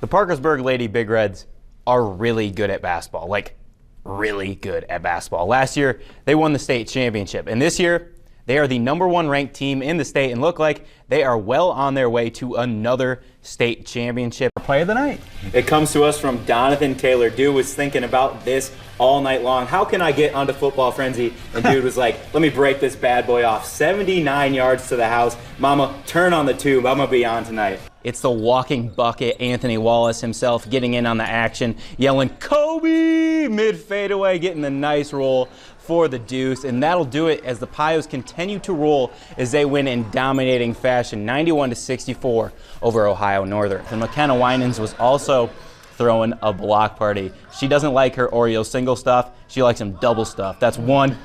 The Parkersburg Lady Big Reds are really good at basketball, like really good at basketball. Last year, they won the state championship, and this year, they are the #1 ranked team in the state and look like they are well on their way to another state championship. Play of the night. It comes to us from Donathan Taylor. Dude was thinking about this all night long. How can I get onto Football Frenzy? And dude was like, let me break this bad boy off. 79 yards to the house. Mama, turn on the tube. I'm going to be on tonight. It's the walking bucket, Anthony Wallace himself, getting in on the action, yelling, Kobe! Mid-fadeaway, getting the nice roll for the deuce, and that'll do it as the Pios continue to roll as they win in dominating fashion, 91-64 over Ohio Northern. And McKenna Winans was also throwing a block party. She doesn't like her Oreo single stuff, she likes them double stuff. That's one,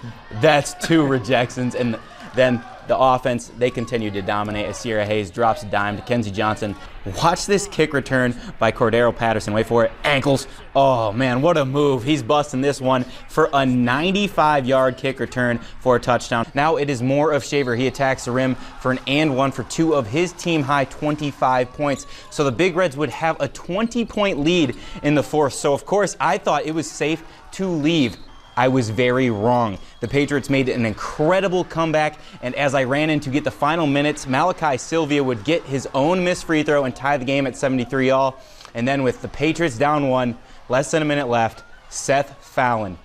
that's two rejections, and then the offense, they continue to dominate as Sierra Hayes drops a dime to Kenzie Johnson. Watch this kick return by Cordero Patterson. Wait for it. Ankles. Oh, man, what a move. He's busting this one for a 95-yard kick return for a touchdown. Now it is more of Shaver. He attacks the rim for an and one for two of his team-high 25 points. So the Big Reds would have a 20-point lead in the fourth. So, of course, I thought it was safe to leave. I was very wrong. The Patriots made an incredible comeback, and as I ran in to get the final minutes, Malachi Sylvia would get his own missed free throw and tie the game at 73-all. And then with the Patriots down one, less than a minute left, Seth Fallon.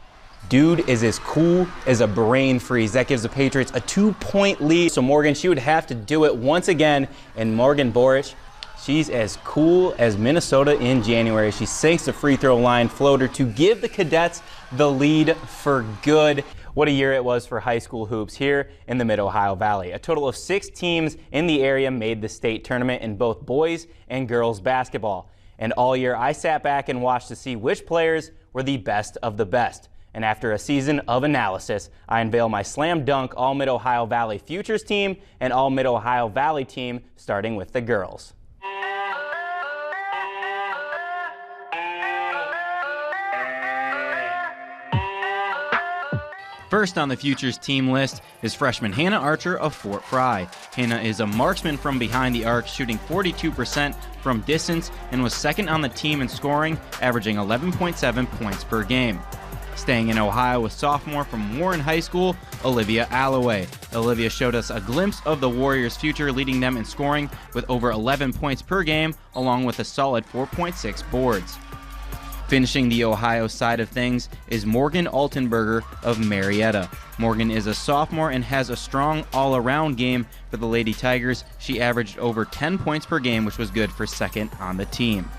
Dude is as cool as a brain freeze. That gives the Patriots a 2-point lead. So Morgan, she would have to do it once again, and Morgan Boric, she's as cool as Minnesota in January. She sinks the free throw line floater to give the Cadets the lead for good. What a year it was for high school hoops here in the Mid-Ohio Valley. A total of 6 teams in the area made the state tournament in both boys and girls basketball. And all year I sat back and watched to see which players were the best of the best. And after a season of analysis, I unveil my slam dunk All Mid-Ohio Valley Futures team and All Mid-Ohio Valley team, starting with the girls. First on the Futures team list is freshman Hannah Archer of Fort Fry. Hannah is a marksman from behind the arc, shooting 42% from distance, and was second on the team in scoring, averaging 11.7 points per game. Staying in Ohio was sophomore from Warren High School, Olivia Alloway. Olivia showed us a glimpse of the Warriors' future, leading them in scoring with over 11 points per game, along with a solid 4.6 boards. Finishing the Ohio side of things is Morgan Altenberger of Marietta. Morgan is a sophomore and has a strong all-around game for the Lady Tigers. She averaged over 10 points per game, which was good for second on the team.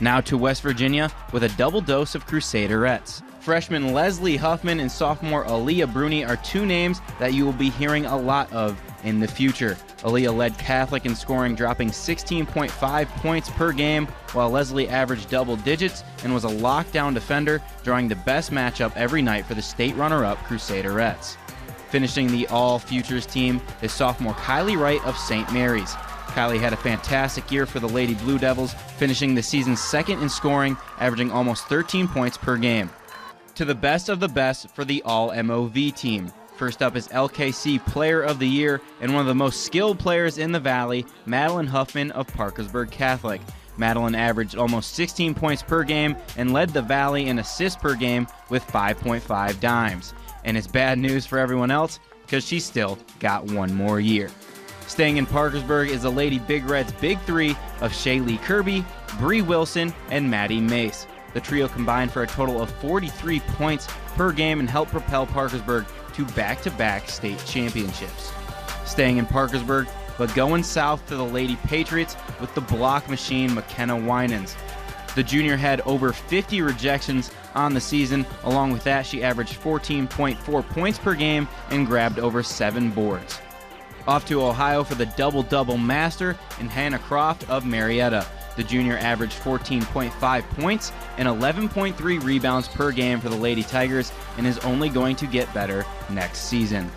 Now to West Virginia with a double dose of Crusaderettes. Freshman Leslie Huffman and sophomore Aaliyah Bruni are two names that you will be hearing a lot of in the future. Aaliyah led Catholic in scoring, dropping 16.5 points per game, while Leslie averaged double digits and was a lockdown defender, drawing the best matchup every night for the state runner-up Crusaderettes. Finishing the all-futures team is sophomore Kylie Wright of St. Mary's. Kylie had a fantastic year for the Lady Blue Devils, finishing the season second in scoring, averaging almost 13 points per game. To the best of the best for the all-MOV team. First up is LKC Player of the Year and one of the most skilled players in the Valley, Madeline Huffman of Parkersburg Catholic. Madeline averaged almost 16 points per game and led the Valley in assists per game with 5.5 dimes. And it's bad news for everyone else because she still got one more year. Staying in Parkersburg is the Lady Big Reds Big Three of Shaylee Kirby, Bree Wilson, and Maddie Mace. The trio combined for a total of 43 points per game and helped propel Parkersburg to back-to-back state championships. Staying in Parkersburg, but going south to the Lady Patriots with the block machine McKenna Winans. The junior had over 50 rejections on the season. Along with that, she averaged 14.4 points per game and grabbed over 7 boards. Off to Ohio for the double-double master in Hannah Croft of Marietta. The junior averaged 14.5 points and 11.3 rebounds per game for the Lady Tigers and is only going to get better next season.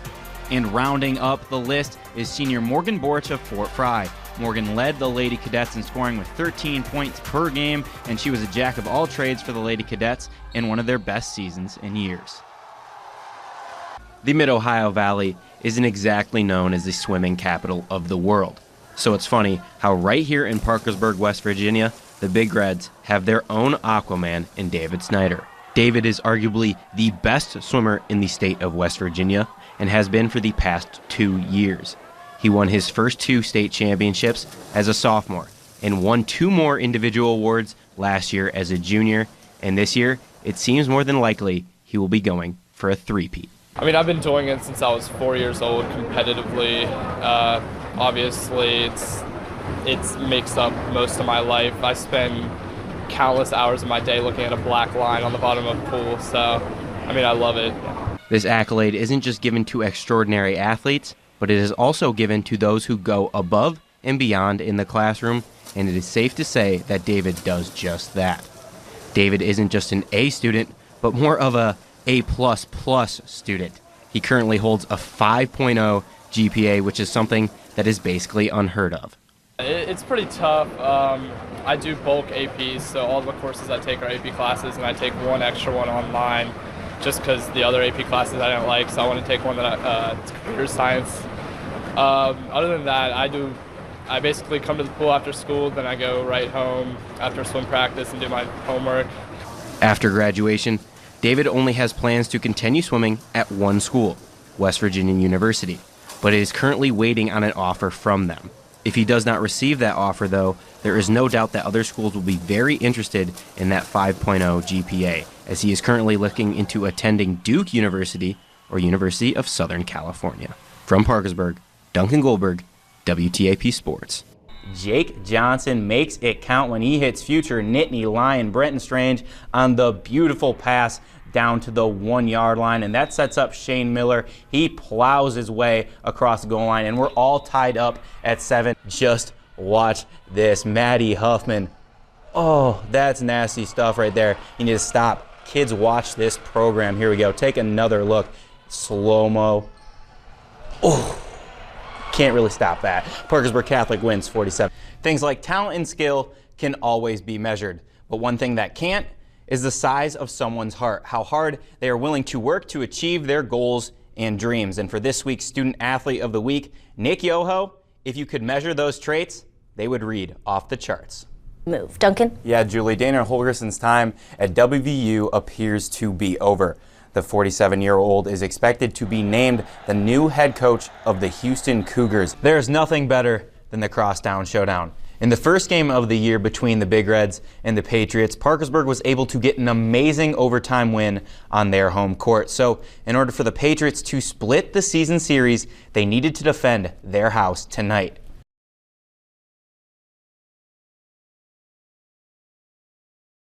And rounding up the list is senior Morgan Boric of Fort Fry. Morgan led the Lady Cadets in scoring with 13 points per game, and she was a jack of all trades for the Lady Cadets in one of their best seasons in years. The Mid-Ohio Valley isn't exactly known as the swimming capital of the world. So it's funny how right here in Parkersburg, West Virginia, the Big Reds have their own Aquaman in David Snyder. David is arguably the best swimmer in the state of West Virginia and has been for the past 2 years. He won his first 2 state championships as a sophomore and won 2 more individual awards last year as a junior, and this year it seems more than likely he will be going for a three-peat. I mean, I've been doing it since I was 4 years old competitively. Obviously, it's makes up most of my life. I spend countless hours of my day looking at a black line on the bottom of a pool, so, I mean, I love it. This accolade isn't just given to extraordinary athletes, but it is also given to those who go above and beyond in the classroom, and it is safe to say that David does just that. David isn't just an A student, but more of a A++ student. He currently holds a 5.0 GPA, which is something that is basically unheard of. It's pretty tough. I do bulk APs, so all the courses I take are AP classes, and I take one extra one online just because the other AP classes I didn't like, so I want to take one that it's computer science. Other than that, I basically come to the pool after school, then I go right home after swim practice and do my homework. After graduation, David only has plans to continue swimming at one school, West Virginia University, but is currently waiting on an offer from them. If he does not receive that offer, though, there is no doubt that other schools will be very interested in that 5.0 GPA, as he is currently looking into attending Duke University or University of Southern California. From Parkersburg, Duncan Goldberg, WTAP Sports. Jake Johnson makes it count when he hits future Nittany Lion Brenton Strange on the beautiful pass down to the 1-yard line, and that sets up Shane Miller. He plows his way across the goal line, and we're all tied up at 7. Just watch this. Maddie Huffman. Oh, that's nasty stuff right there. You need to stop. Kids, watch this program. Here we go. Take another look. Slow-mo. Oh, can't really stop that. Parkersburg Catholic wins 47. Things like talent and skill can always be measured, but one thing that can't is the size of someone's heart, how hard they are willing to work to achieve their goals and dreams. And for this week's Student Athlete of the Week, Nick Yoho, if you could measure those traits, they would read off the charts. Move. Duncan? Yeah, Julie, Dana Holgerson's time at WVU appears to be over. The 47-year-old is expected to be named the new head coach of the Houston Cougars. There's nothing better than the crosstown showdown. In the first game of the year between the Big Reds and the Patriots, Parkersburg was able to get an amazing overtime win on their home court. So in order for the Patriots to split the season series, they needed to defend their house tonight.